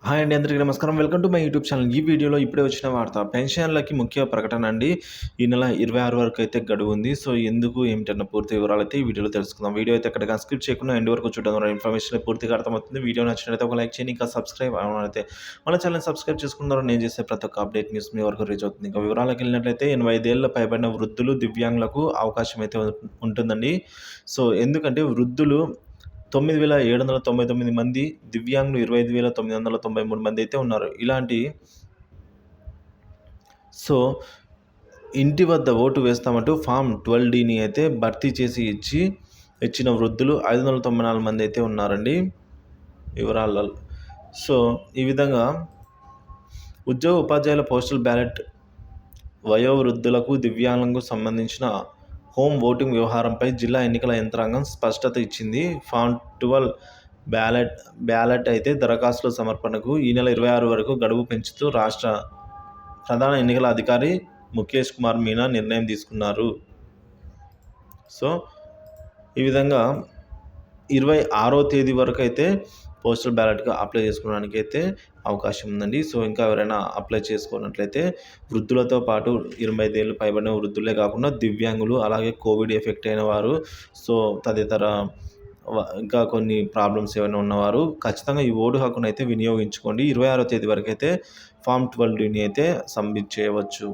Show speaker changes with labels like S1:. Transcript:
S1: Hi అండి, అందరికీ నమస్కారం. Welcome to my YouTube channel. ఈ వీడియోలో ఇప్పుడే వచ్చిన వార్త పెన్షన్లకి ముఖ్య ప్రకటన అండి. ఈ నెల 26 వరకు అయితే గడువు ఉంది. సో ఎందుకు ఏమిటన్న పూర్తి వివరాలైతే ఈ వీడియోలో తెలుసుకుందాం. వీడియో అయితే ఎక్కడికి స్కిప్ చేయకుండా ఎండ్ వరకు చూడడం ద్వారా ఇన్ఫర్మేషన్ పూర్తిగా అర్థమవుతుంది. వీడియో నచ్చినట్లయితే ఒక లైక్ చేయండి, ఇంకా సబ్స్క్రైబ్ అవ్వాలైతే మన ఛానల్ సబ్స్క్రైబ్ చేసుకున్న ద్వారా నేను చేసే ప్రతి ఒక్క అప్డేట్ న్యూస్ మీ వరకు రీచ్ అవుతుంది. ఇంకా వివరాలకు వెళ్ళినట్లయితే 85 ఏళ్ల పైబడిన వృద్ధులు, దివ్యాంగులకు అవకాశం అయితే ఉంటుందండి. సో ఎందుకంటే వృద్ధులు 9,799 మంది, దివ్యాంగులు 25,993 మంది అయితే ఉన్నారు. సో ఇంటి వద్ద ఓటు వేస్తామంటూ ఫామ్ 12Dని అయితే భర్తీ చేసి ఇచ్చిన వృద్ధులు 594 మంది అయితే ఉన్నారండి వివరాలలో. సో ఈ విధంగా ఉద్యోగ ఉపాధ్యాయుల పోస్టల్ బ్యాలెట్ వయోవృద్ధులకు, దివ్యాంగులకు సంబంధించిన హోమ్ ఓటింగ్ వ్యవహారంపై జిల్లా ఎన్నికల యంత్రాంగం స్పష్టత ఇచ్చింది. ఫామ్ 12 బ్యాలెట్ అయితే దరఖాస్తుల సమర్పణకు ఈ నెల 26 వరకు గడువు పెంచుతూ రాష్ట్ర ప్రధాన ఎన్నికల అధికారి ముఖేష్ కుమార్ మీనా నిర్ణయం తీసుకున్నారు. సో ఈ విధంగా 26వ తేదీ వరకు అయితే పోస్టల్ బ్యాలెట్గా అప్లై చేసుకోవడానికి అయితే అవకాశం ఉందండి. సో ఇంకా ఎవరైనా అప్లై చేసుకున్నట్లయితే వృద్ధులతో పాటు 25 ఏళ్ళు పైబడిన వృద్ధులే కాకుండా దివ్యాంగులు, అలాగే కోవిడ్ ఎఫెక్ట్ అయిన వారు, సో తదితర ఇంకా కొన్ని ప్రాబ్లమ్స్ ఏమైనా ఉన్నవారు ఖచ్చితంగా ఈ ఓటు హక్కును అయితే వినియోగించుకోండి. 26వ తేదీ వరకు అయితే ఫామ్ 12Dని అయితే సబ్మిట్ చేయవచ్చు.